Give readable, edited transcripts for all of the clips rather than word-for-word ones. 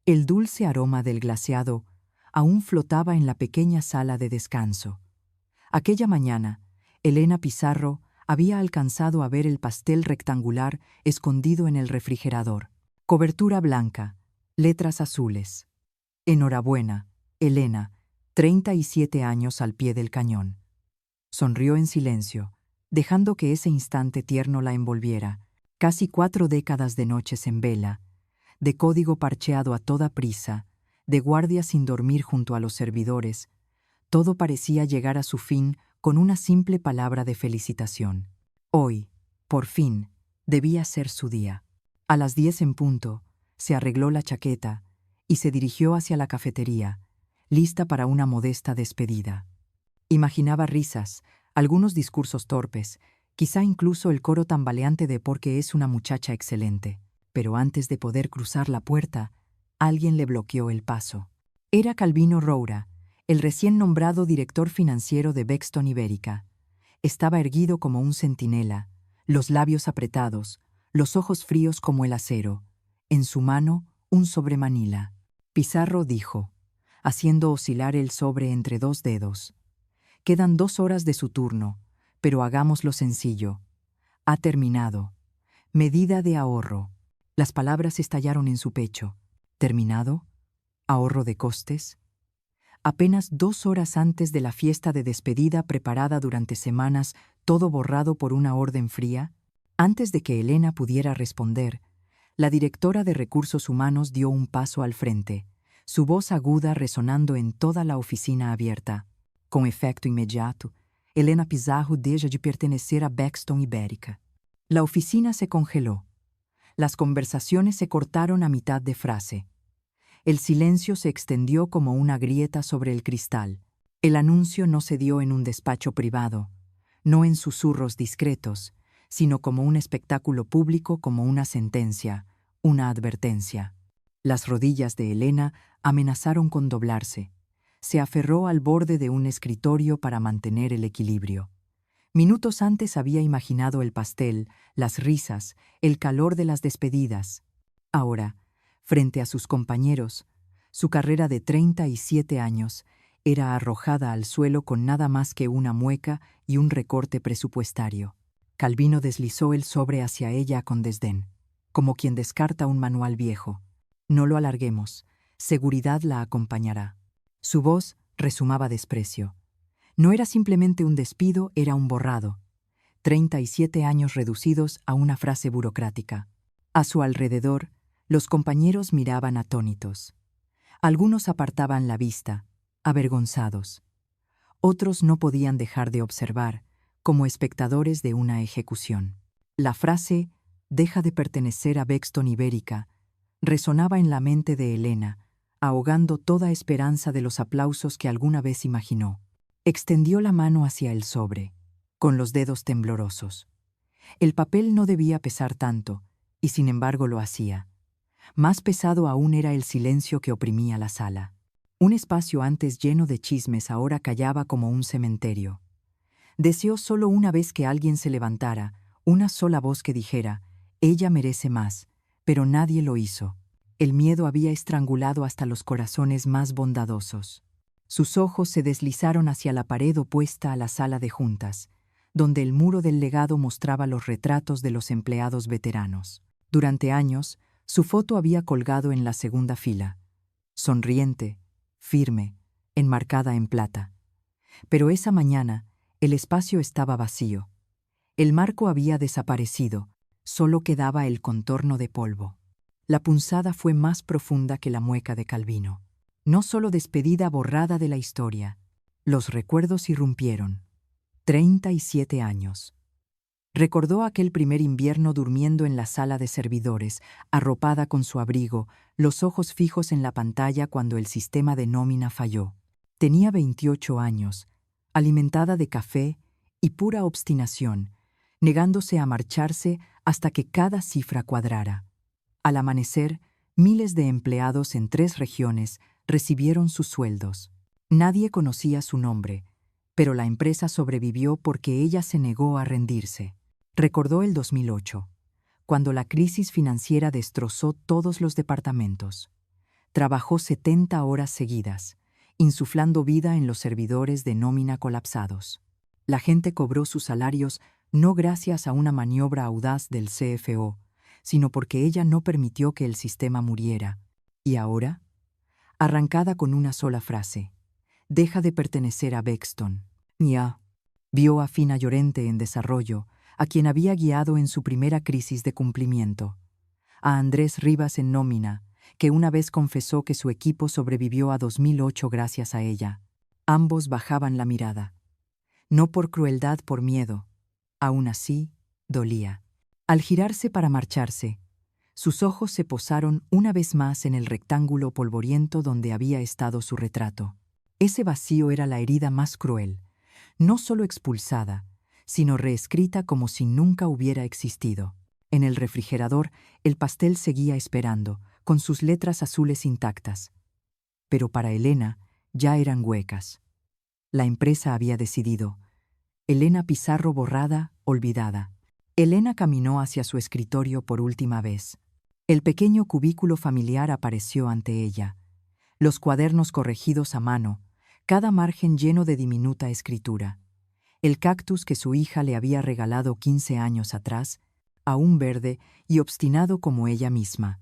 El dulce aroma del glaseado aún flotaba en la pequeña sala de descanso. Aquella mañana, Elena Pizarro había alcanzado a ver el pastel rectangular escondido en el refrigerador. Cobertura blanca, letras azules. Enhorabuena, Elena, 37 años al pie del cañón. Sonrió en silencio, dejando que ese instante tierno la envolviera. Casi 4 décadas de noches en vela, de código parcheado a toda prisa, de guardia sin dormir junto a los servidores, todo parecía llegar a su fin con una simple palabra de felicitación. Hoy, por fin, debía ser su día. A las 10 en punto, se arregló la chaqueta y se dirigió hacia la cafetería, lista para una modesta despedida. Imaginaba risas, algunos discursos torpes, quizá incluso el coro tambaleante de porque es una muchacha excelente. Pero antes de poder cruzar la puerta, alguien le bloqueó el paso. Era Calvino Roura, el recién nombrado director financiero de Bexton Ibérica. Estaba erguido como un centinela, los labios apretados, los ojos fríos como el acero. En su mano, un sobremanila. Pizarro dijo, haciendo oscilar el sobre entre 2 dedos. Quedan 2 horas de su turno, pero hagámoslo sencillo. Ha terminado. Medida de ahorro. Las palabras estallaron en su pecho. ¿Terminado? ¿Ahorro de costes? Apenas 2 horas antes de la fiesta de despedida preparada durante semanas, todo borrado por una orden fría, antes de que Elena pudiera responder, la directora de Recursos Humanos dio un paso al frente, su voz aguda resonando en toda la oficina abierta. Con efecto inmediato, Elena Pizarro deja de pertenecer a Bexton Ibérica. La oficina se congeló. Las conversaciones se cortaron a mitad de frase. El silencio se extendió como una grieta sobre el cristal. El anuncio no se dio en un despacho privado, no en susurros discretos, sino como un espectáculo público, como una sentencia, una advertencia. Las rodillas de Elena amenazaron con doblarse. Se aferró al borde de un escritorio para mantener el equilibrio. Minutos antes había imaginado el pastel, las risas, el calor de las despedidas. Ahora, frente a sus compañeros, su carrera de 37 años era arrojada al suelo con nada más que una mueca y un recorte presupuestario. Calvino deslizó el sobre hacia ella con desdén, como quien descarta un manual viejo. No lo alarguemos, seguridad la acompañará. Su voz rezumaba desprecio. No era simplemente un despido, era un borrado. 37 años reducidos a una frase burocrática. A su alrededor, los compañeros miraban atónitos. Algunos apartaban la vista, avergonzados. Otros no podían dejar de observar, como espectadores de una ejecución. La frase, deja de pertenecer a Bexton Ibérica, resonaba en la mente de Elena, ahogando toda esperanza de los aplausos que alguna vez imaginó. Extendió la mano hacia el sobre, con los dedos temblorosos. El papel no debía pesar tanto, y sin embargo lo hacía. Más pesado aún era el silencio que oprimía la sala. Un espacio antes lleno de chismes ahora callaba como un cementerio. Deseó solo una vez que alguien se levantara, una sola voz que dijera, ella merece más, pero nadie lo hizo. El miedo había estrangulado hasta los corazones más bondadosos. Sus ojos se deslizaron hacia la pared opuesta a la sala de juntas, donde el muro del legado mostraba los retratos de los empleados veteranos. Durante años, su foto había colgado en la segunda fila, sonriente, firme, enmarcada en plata. Pero esa mañana, el espacio estaba vacío. El marco había desaparecido, solo quedaba el contorno de polvo. La punzada fue más profunda que la mueca de Calvino. No solo despedida borrada de la historia, los recuerdos irrumpieron. 37 años. Recordó aquel primer invierno durmiendo en la sala de servidores, arropada con su abrigo, los ojos fijos en la pantalla cuando el sistema de nómina falló. Tenía 28 años, alimentada de café y pura obstinación, negándose a marcharse hasta que cada cifra cuadrara. Al amanecer, miles de empleados en 3 regiones recibieron sus sueldos. Nadie conocía su nombre, pero la empresa sobrevivió porque ella se negó a rendirse. Recordó el 2008, cuando la crisis financiera destrozó todos los departamentos. Trabajó 70 horas seguidas, insuflando vida en los servidores de nómina colapsados. La gente cobró sus salarios no gracias a una maniobra audaz del CFO, sino porque ella no permitió que el sistema muriera. ¿Y ahora? Arrancada con una sola frase: deja de pertenecer a Bexton. Ya. Vio a Fina Llorente en desarrollo, a quien había guiado en su primera crisis de cumplimiento. A Andrés Rivas en nómina, que una vez confesó que su equipo sobrevivió a 2008 gracias a ella. Ambos bajaban la mirada. No por crueldad, por miedo. Aún así, dolía. Al girarse para marcharse, sus ojos se posaron una vez más en el rectángulo polvoriento donde había estado su retrato. Ese vacío era la herida más cruel, no solo expulsada, sino reescrita como si nunca hubiera existido. En el refrigerador, el pastel seguía esperando, con sus letras azules intactas. Pero para Elena ya eran huecas. La empresa había decidido. Elena Pizarro borrada, olvidada. Elena caminó hacia su escritorio por última vez. El pequeño cubículo familiar apareció ante ella. Los cuadernos corregidos a mano, cada margen lleno de diminuta escritura. El cactus que su hija le había regalado 15 años atrás, aún verde y obstinado como ella misma.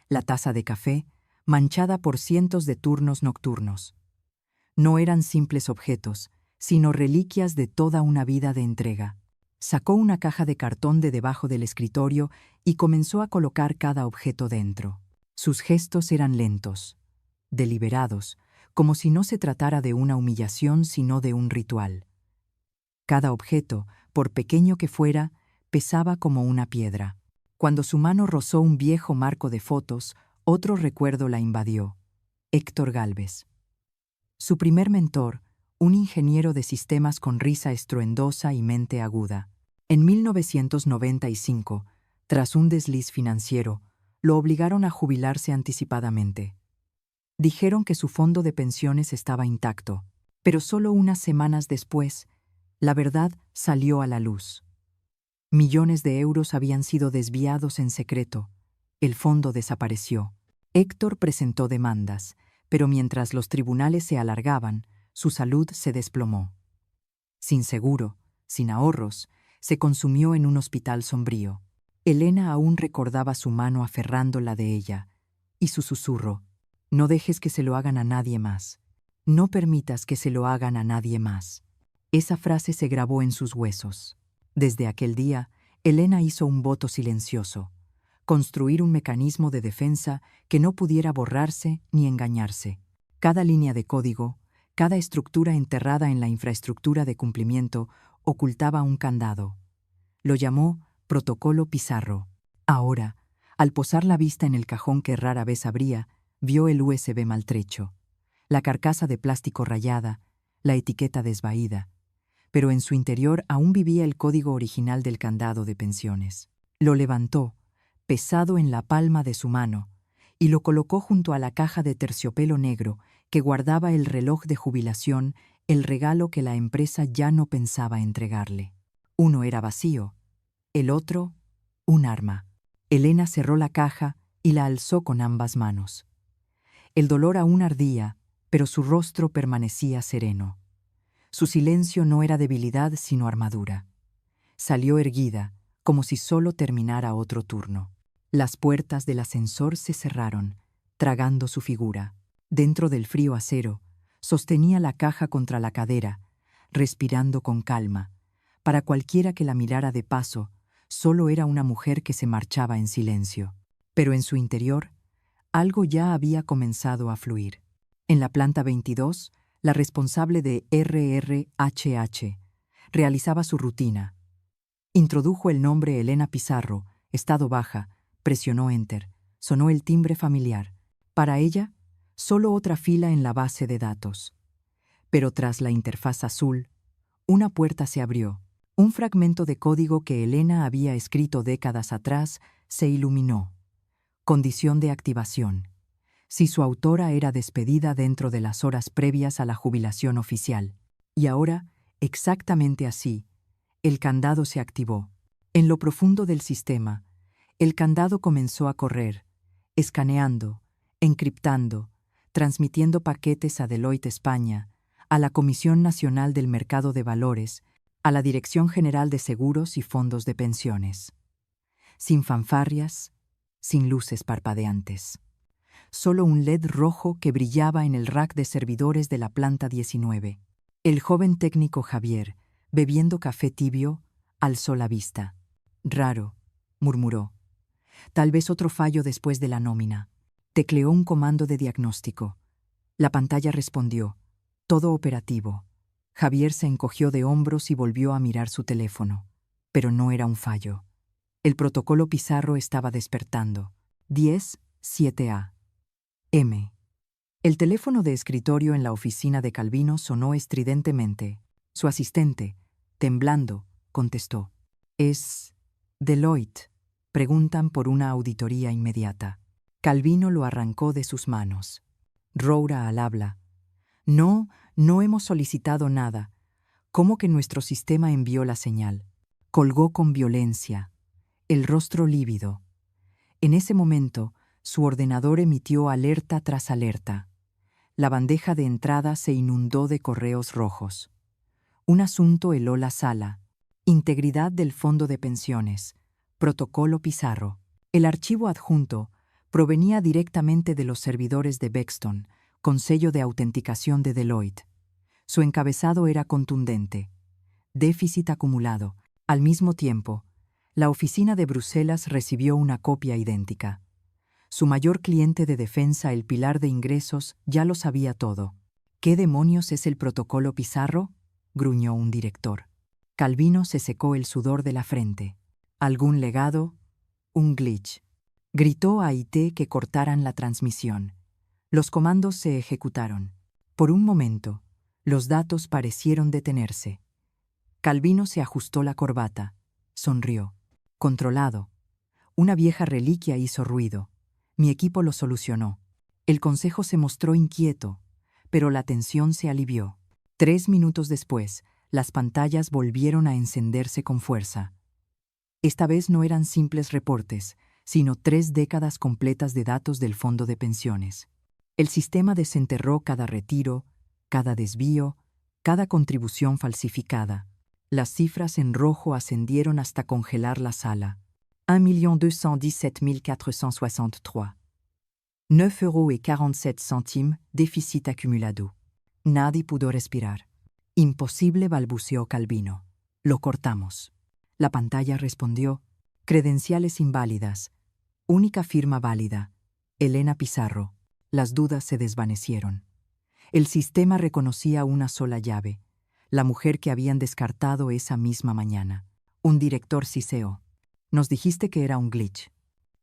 La taza de café, manchada por cientos de turnos nocturnos. No eran simples objetos, sino reliquias de toda una vida de entrega. Sacó una caja de cartón de debajo del escritorio y comenzó a colocar cada objeto dentro. Sus gestos eran lentos, deliberados, como si no se tratara de una humillación sino de un ritual. Cada objeto, por pequeño que fuera, pesaba como una piedra. Cuando su mano rozó un viejo marco de fotos, otro recuerdo la invadió: Héctor Gálvez. Su primer mentor, un ingeniero de sistemas con risa estruendosa y mente aguda. En 1995, tras un desliz financiero, lo obligaron a jubilarse anticipadamente. Dijeron que su fondo de pensiones estaba intacto, pero solo unas semanas después, la verdad salió a la luz. Millones de euros habían sido desviados en secreto. El fondo desapareció. Héctor presentó demandas, pero mientras los tribunales se alargaban, su salud se desplomó. Sin seguro, sin ahorros, se consumió en un hospital sombrío. Elena aún recordaba su mano aferrando la de ella, y su susurro: no dejes que se lo hagan a nadie más. No permitas que se lo hagan a nadie más. Esa frase se grabó en sus huesos. Desde aquel día, Elena hizo un voto silencioso: construir un mecanismo de defensa que no pudiera borrarse ni engañarse. Cada línea de código, cada estructura enterrada en la infraestructura de cumplimiento, ocultaba un candado. Lo llamó Protocolo Pizarro. Ahora, al posar la vista en el cajón que rara vez abría, vio el USB maltrecho, la carcasa de plástico rayada, la etiqueta desvaída, pero en su interior aún vivía el código original del candado de pensiones. Lo levantó, pesado en la palma de su mano, y lo colocó junto a la caja de terciopelo negro que guardaba el reloj de jubilación, el regalo que la empresa ya no pensaba entregarle. Uno era vacío, el otro, un arma. Elena cerró la caja y la alzó con ambas manos. El dolor aún ardía, pero su rostro permanecía sereno. Su silencio no era debilidad sino armadura. Salió erguida, como si solo terminara otro turno. Las puertas del ascensor se cerraron, tragando su figura. Dentro del frío acero, sostenía la caja contra la cadera, respirando con calma. Para cualquiera que la mirara de paso, solo era una mujer que se marchaba en silencio. Pero en su interior, algo ya había comenzado a fluir. En la planta 22, la responsable de RRHH realizaba su rutina. Introdujo el nombre Elena Pizarro, estado baja, presionó Enter, sonó el timbre familiar. Para ella, solo otra fila en la base de datos. Pero tras la interfaz azul, una puerta se abrió. Un fragmento de código que Elena había escrito décadas atrás se iluminó. Condición de activación: si su autora era despedida dentro de las horas previas a la jubilación oficial. Y ahora, exactamente así, el candado se activó. En lo profundo del sistema, el candado comenzó a correr, escaneando, encriptando, transmitiendo paquetes a Deloitte España, a la Comisión Nacional del Mercado de Valores, a la Dirección General de Seguros y Fondos de Pensiones. Sin fanfarrias, sin luces parpadeantes. Solo un LED rojo que brillaba en el rack de servidores de la planta 19. El joven técnico Javier, bebiendo café tibio, alzó la vista. Raro, murmuró. Tal vez otro fallo después de la nómina. Tecleó un comando de diagnóstico. La pantalla respondió. Todo operativo. Javier se encogió de hombros y volvió a mirar su teléfono. Pero no era un fallo. El protocolo Pizarro estaba despertando. 10:07 a.m. El teléfono de escritorio en la oficina de Calvino sonó estridentemente. Su asistente, temblando, contestó. «¿Es Deloitte?» Preguntan por una auditoría inmediata. Calvino lo arrancó de sus manos. Roura al habla. «No, no hemos solicitado nada. ¿Cómo que nuestro sistema envió la señal?» Colgó con violencia, el rostro lívido. En ese momento, su ordenador emitió alerta tras alerta. La bandeja de entrada se inundó de correos rojos. Un asunto heló la sala. Integridad del Fondo de Pensiones. Protocolo Pizarro. El archivo adjunto provenía directamente de los servidores de Bexton, con sello de autenticación de Deloitte. Su encabezado era contundente. Déficit acumulado. Al mismo tiempo, la oficina de Bruselas recibió una copia idéntica. Su mayor cliente de defensa, el pilar de ingresos, ya lo sabía todo. «¿Qué demonios es el protocolo Pizarro?», gruñó un director. Calvino se secó el sudor de la frente. «¿Algún legado? Un glitch». Gritó a IT que cortaran la transmisión. Los comandos se ejecutaron. Por un momento, los datos parecieron detenerse. Calvino se ajustó la corbata. Sonrió. Controlado. Una vieja reliquia hizo ruido. Mi equipo lo solucionó. El consejo se mostró inquieto, pero la tensión se alivió. 3 minutos después, las pantallas volvieron a encenderse con fuerza. Esta vez no eran simples reportes, sino 3 décadas completas de datos del fondo de pensiones. El sistema desenterró cada retiro, cada desvío, cada contribución falsificada. Las cifras en rojo ascendieron hasta congelar la sala. 1.217.463. 9,47 € déficit acumulado. Nadie pudo respirar. Imposible, balbuceó Calvino. Lo cortamos. La pantalla respondió. Credenciales inválidas. Única firma válida. Elena Pizarro. Las dudas se desvanecieron. El sistema reconocía una sola llave. La mujer que habían descartado esa misma mañana. Un director siseó. Nos dijiste que era un glitch.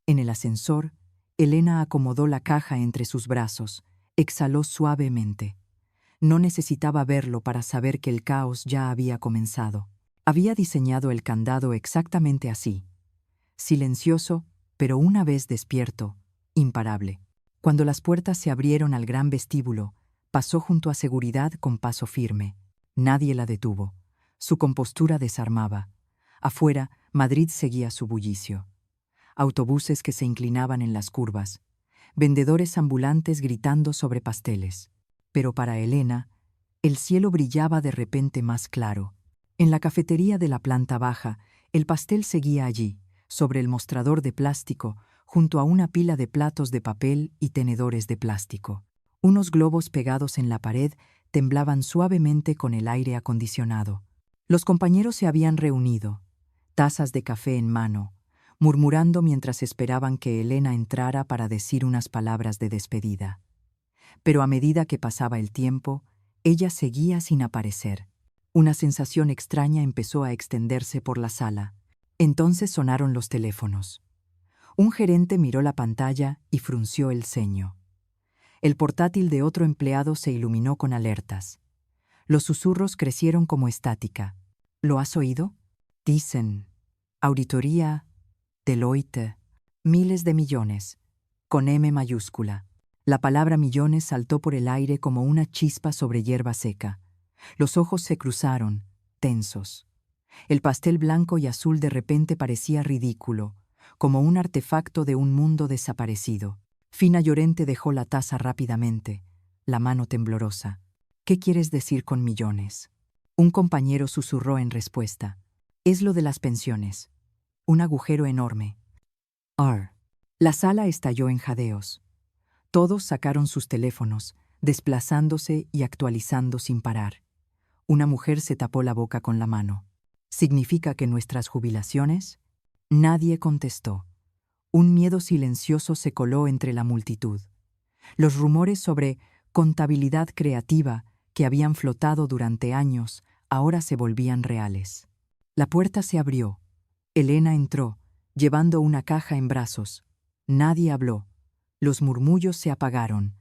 En el ascensor, Elena acomodó la caja entre sus brazos, exhaló suavemente. No necesitaba verlo para saber que el caos ya había comenzado. Había diseñado el candado exactamente así. Silencioso, pero una vez despierto, imparable. Cuando las puertas se abrieron al gran vestíbulo, pasó junto a seguridad con paso firme. Nadie la detuvo. Su compostura desarmaba. Afuera, Madrid seguía su bullicio. Autobuses que se inclinaban en las curvas. Vendedores ambulantes gritando sobre pasteles. Pero para Elena, el cielo brillaba de repente más claro. En la cafetería de la planta baja, el pastel seguía allí, sobre el mostrador de plástico, junto a una pila de platos de papel y tenedores de plástico. Unos globos pegados en la pared temblaban suavemente con el aire acondicionado. Los compañeros se habían reunido, tazas de café en mano, murmurando mientras esperaban que Elena entrara para decir unas palabras de despedida. Pero a medida que pasaba el tiempo, ella seguía sin aparecer. Una sensación extraña empezó a extenderse por la sala. Entonces sonaron los teléfonos. Un gerente miró la pantalla y frunció el ceño. El portátil de otro empleado se iluminó con alertas. Los susurros crecieron como estática. ¿Lo has oído? Dicen. Auditoría. Deloitte. Miles de millones. Con M mayúscula. La palabra millones saltó por el aire como una chispa sobre hierba seca. Los ojos se cruzaron, tensos. El pastel blanco y azul de repente parecía ridículo, como un artefacto de un mundo desaparecido. Fina Llorente dejó la taza rápidamente, la mano temblorosa. ¿Qué quieres decir con millones? Un compañero susurró en respuesta. Es lo de las pensiones. Un agujero enorme. Ar. La sala estalló en jadeos. Todos sacaron sus teléfonos, desplazándose y actualizando sin parar. Una mujer se tapó la boca con la mano. ¿Significa que nuestras jubilaciones? Nadie contestó. Un miedo silencioso se coló entre la multitud. Los rumores sobre contabilidad creativa que habían flotado durante años ahora se volvían reales. La puerta se abrió. Elena entró, llevando una caja en brazos. Nadie habló. Los murmullos se apagaron.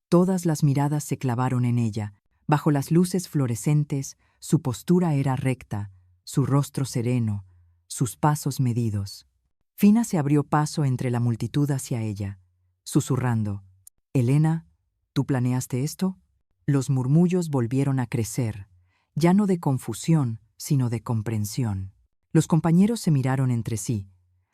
Todas las miradas se clavaron en ella. Bajo las luces fluorescentes, su postura era recta, su rostro sereno, sus pasos medidos. Fina se abrió paso entre la multitud hacia ella, susurrando. «Elena, ¿tú planeaste esto?» Los murmullos volvieron a crecer, ya no de confusión, sino de comprensión. Los compañeros se miraron entre sí,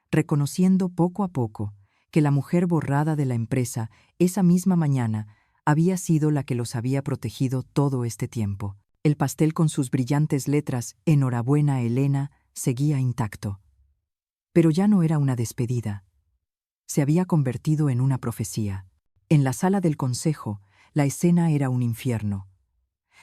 reconociendo poco a poco que la mujer borrada de la empresa esa misma mañana había sido la que los había protegido todo este tiempo. El pastel con sus brillantes letras «Enhorabuena, Elena» seguía intacto. Pero ya no era una despedida. Se había convertido en una profecía. En la sala del consejo, la escena era un infierno.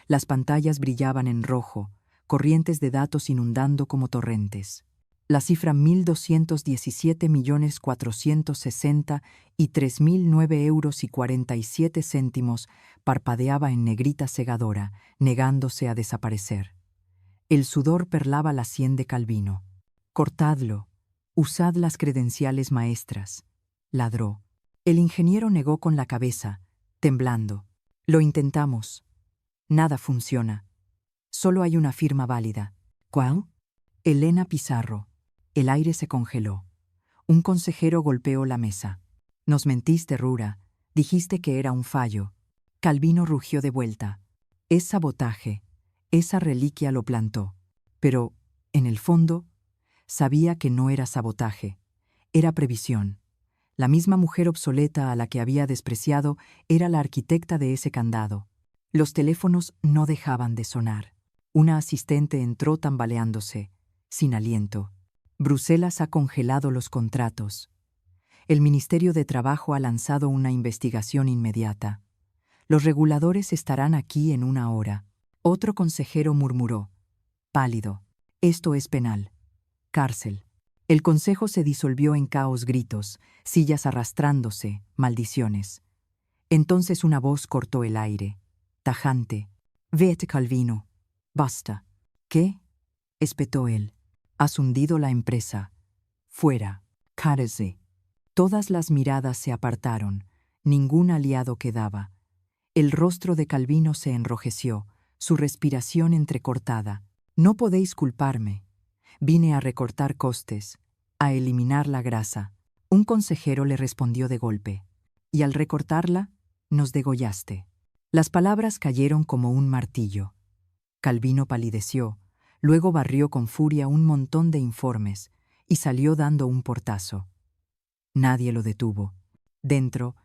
Las pantallas brillaban en rojo, corrientes de datos inundando como torrentes. La cifra 1.217.460.003.009,47 € parpadeaba en negrita cegadora, negándose a desaparecer. El sudor perlaba la sien de Calvino. «Cortadlo. Usad las credenciales maestras», ladró. El ingeniero negó con la cabeza, temblando. «Lo intentamos. Nada funciona. Solo hay una firma válida». «¿Cuál?» «Elena Pizarro». El aire se congeló. Un consejero golpeó la mesa. «Nos mentiste, Rura. Dijiste que era un fallo». Calvino rugió de vuelta. «Es sabotaje. Esa reliquia lo plantó». Pero, en el fondo, sabía que no era sabotaje. Era previsión. La misma mujer obsoleta a la que había despreciado era la arquitecta de ese candado. Los teléfonos no dejaban de sonar. Una asistente entró tambaleándose, sin aliento. «Bruselas ha congelado los contratos. El Ministerio de Trabajo ha lanzado una investigación inmediata. Los reguladores estarán aquí en 1 hora». Otro consejero murmuró, pálido. «Esto es penal. Cárcel». El consejo se disolvió en caos, gritos, sillas arrastrándose, maldiciones. Entonces una voz cortó el aire, tajante. «Vete, Calvino. Basta». «¿Qué?», espetó él. «Has hundido la empresa. Fuera. Cárese». Todas las miradas se apartaron. Ningún aliado quedaba. El rostro de Calvino se enrojeció, su respiración entrecortada. «No podéis culparme. Vine a recortar costes, a eliminar la grasa». Un consejero le respondió de golpe. «Y al recortarla, nos degollaste». Las palabras cayeron como un martillo. Calvino palideció, luego barrió con furia un montón de informes y salió dando un portazo. Nadie lo detuvo. Dentro,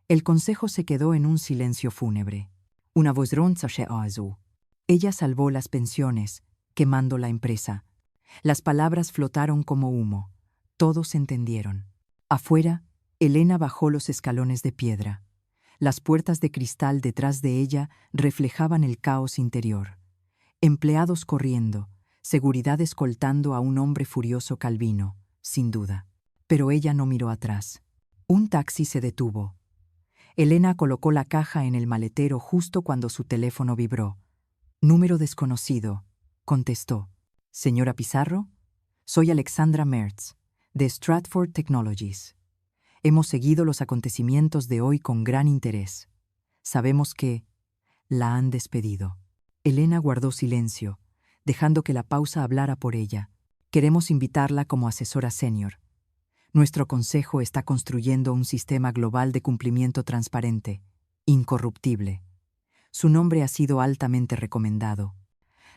el consejo se quedó en un silencio fúnebre. Una voz ronza se oazú. «Ella salvó las pensiones, quemando la empresa». Las palabras flotaron como humo. Todos entendieron. Afuera, Elena bajó los escalones de piedra. Las puertas de cristal detrás de ella reflejaban el caos interior. Empleados corriendo, seguridad escoltando a un hombre furioso. Calvino, sin duda. Pero ella no miró atrás. Un taxi se detuvo. Elena colocó la caja en el maletero justo cuando su teléfono vibró. «Número desconocido», contestó. «Señora Pizarro, soy Alexandra Mertz, de Stratford Technologies. Hemos seguido los acontecimientos de hoy con gran interés. Sabemos que la han despedido». Elena guardó silencio, dejando que la pausa hablara por ella. «Queremos invitarla como asesora senior. Nuestro consejo está construyendo un sistema global de cumplimiento transparente, incorruptible. Su nombre ha sido altamente recomendado.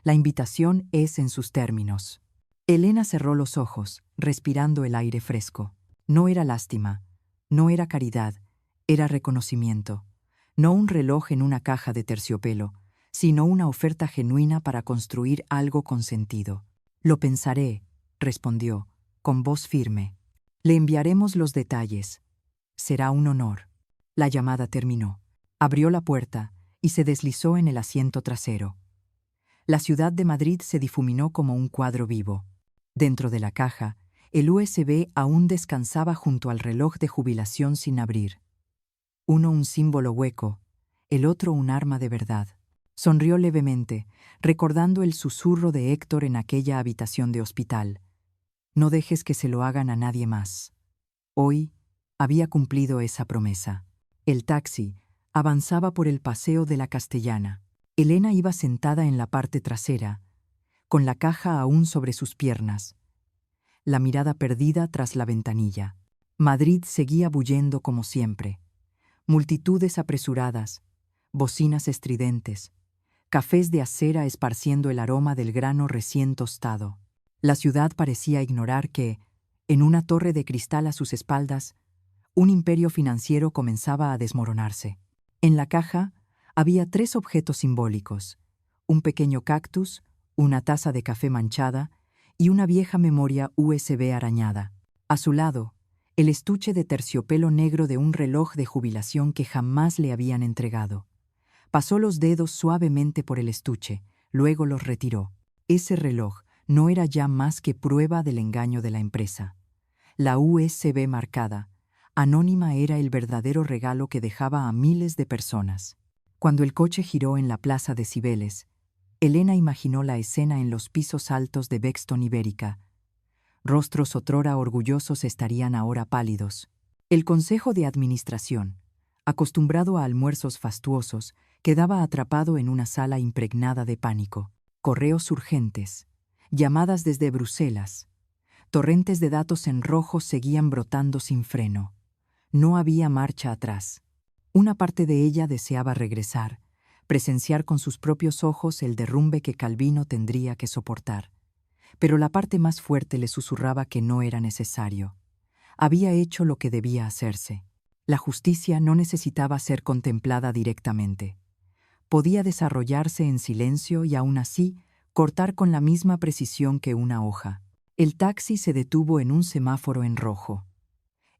La invitación es en sus términos». Elena cerró los ojos, respirando el aire fresco. No era lástima, no era caridad, Era reconocimiento, no un reloj en una caja de terciopelo, sino una oferta genuina para construir algo con sentido. Lo pensaré, respondió, con voz firme. Le enviaremos los detalles. Será un honor. La llamada terminó. Abrió la puerta y se deslizó en el asiento trasero. La ciudad de Madrid se difuminó como un cuadro vivo. Dentro de la caja, el USB aún descansaba junto al reloj de jubilación sin abrir. Uno un símbolo hueco, el otro un arma de verdad. Sonrió levemente, recordando el susurro de Héctor en aquella habitación de hospital. No dejes que se lo hagan a nadie más. Hoy había cumplido esa promesa. El taxi avanzaba por el paseo de la Castellana. Elena iba sentada en la parte trasera, con la caja aún sobre sus piernas, la mirada perdida tras la ventanilla. Madrid seguía bullendo como siempre. Multitudes apresuradas, bocinas estridentes, cafés de acera esparciendo el aroma del grano recién tostado. La ciudad parecía ignorar que, en una torre de cristal a sus espaldas, un imperio financiero comenzaba a desmoronarse. En la caja había 3 objetos simbólicos: un pequeño cactus, una taza de café manchada y una vieja memoria USB arañada. A su lado, el estuche de terciopelo negro de un reloj de jubilación que jamás le habían entregado. Pasó los dedos suavemente por el estuche, luego los retiró. Ese reloj no era ya más que prueba del engaño de la empresa. La USB marcada, anónima, era el verdadero regalo que dejaba a miles de personas. Cuando el coche giró en la plaza de Cibeles, Elena imaginó la escena en los pisos altos de Bexton Ibérica. Rostros otrora orgullosos estarían ahora pálidos. El consejo de administración, acostumbrado a almuerzos fastuosos, quedaba atrapado en una sala impregnada de pánico. Correos urgentes, llamadas desde Bruselas, torrentes de datos en rojo seguían brotando sin freno. No había marcha atrás. Una parte de ella deseaba regresar, presenciar con sus propios ojos el derrumbe que Calvino tendría que soportar. Pero la parte más fuerte le susurraba que no era necesario. Había hecho lo que debía hacerse. La justicia no necesitaba ser contemplada directamente. Podía desarrollarse en silencio y aún así cortar con la misma precisión que una hoja. El taxi se detuvo en un semáforo en rojo.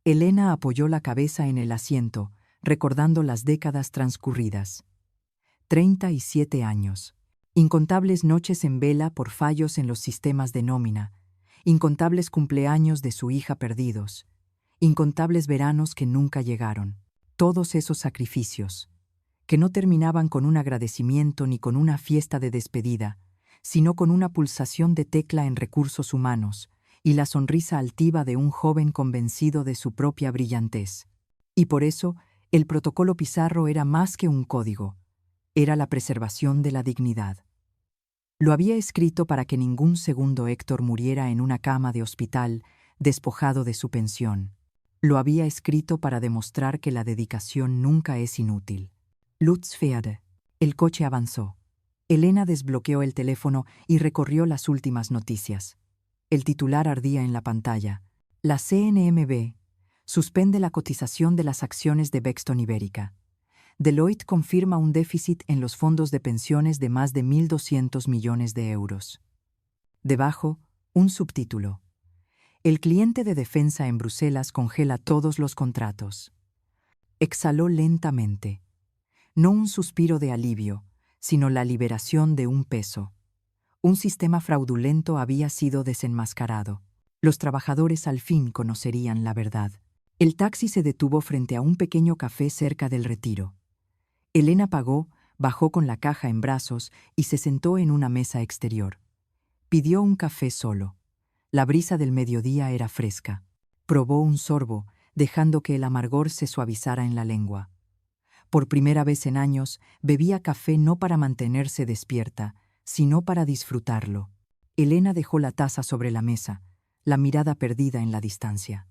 Elena apoyó la cabeza en el asiento, recordando las décadas transcurridas. 37 años. Incontables noches en vela por fallos en los sistemas de nómina, incontables cumpleaños de su hija perdidos, incontables veranos que nunca llegaron. Todos esos sacrificios, que no terminaban con un agradecimiento ni con una fiesta de despedida, sino con una pulsación de tecla en recursos humanos y la sonrisa altiva de un joven convencido de su propia brillantez. Y por eso, el protocolo Pizarro era más que un código, era la preservación de la dignidad. Lo había escrito para que ningún segundo Héctor muriera en una cama de hospital, despojado de su pensión. Lo había escrito para demostrar que la dedicación nunca es inútil. Lutz Pferde. El coche avanzó. Elena desbloqueó el teléfono y recorrió las últimas noticias. El titular ardía en la pantalla. La CNMV suspende la cotización de las acciones de Bexton Ibérica. Deloitte confirma un déficit en los fondos de pensiones de más de 1.200 millones de euros. Debajo, un subtítulo. El cliente de defensa en Bruselas congela todos los contratos. Exhaló lentamente. No un suspiro de alivio, sino la liberación de un peso. Un sistema fraudulento había sido desenmascarado. Los trabajadores al fin conocerían la verdad. El taxi se detuvo frente a un pequeño café cerca del Retiro. Elena pagó, bajó con la caja en brazos y se sentó en una mesa exterior. Pidió un café solo. La brisa del mediodía era fresca. Probó un sorbo, dejando que el amargor se suavizara en la lengua. Por primera vez en años, bebía café no para mantenerse despierta, sino para disfrutarlo. Elena dejó la taza sobre la mesa, la mirada perdida en la distancia.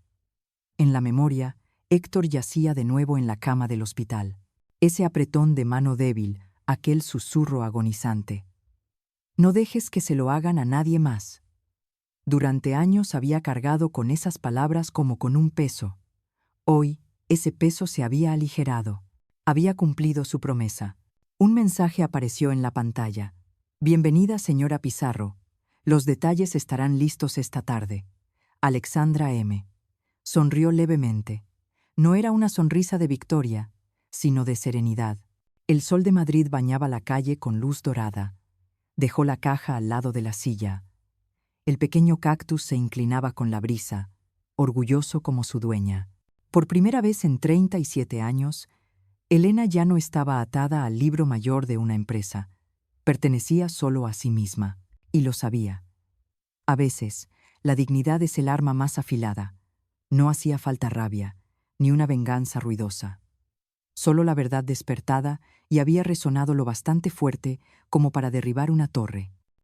En la memoria, Héctor yacía de nuevo en la cama del hospital. Ese apretón de mano débil, aquel susurro agonizante. No dejes que se lo hagan a nadie más. Durante años había cargado con esas palabras como con un peso. Hoy, Ese peso se había aligerado. Había cumplido su promesa. Un mensaje apareció en la pantalla. Bienvenida, señora Pizarro. Los detalles estarán listos esta tarde. Alexandra M. Sonrió levemente. No era una sonrisa de victoria, sino de serenidad. El sol de Madrid bañaba la calle con luz dorada. Dejó la caja al lado de la silla. El pequeño cactus se inclinaba con la brisa, orgulloso como su dueña. Por primera vez en 37 años, Elena ya no estaba atada al libro mayor de una empresa. Pertenecía solo a sí misma, y lo sabía. A veces, la dignidad es el arma más afilada. No hacía falta rabia, ni una venganza ruidosa. Solo la verdad despertada y había resonado lo bastante fuerte como para derribar una torre.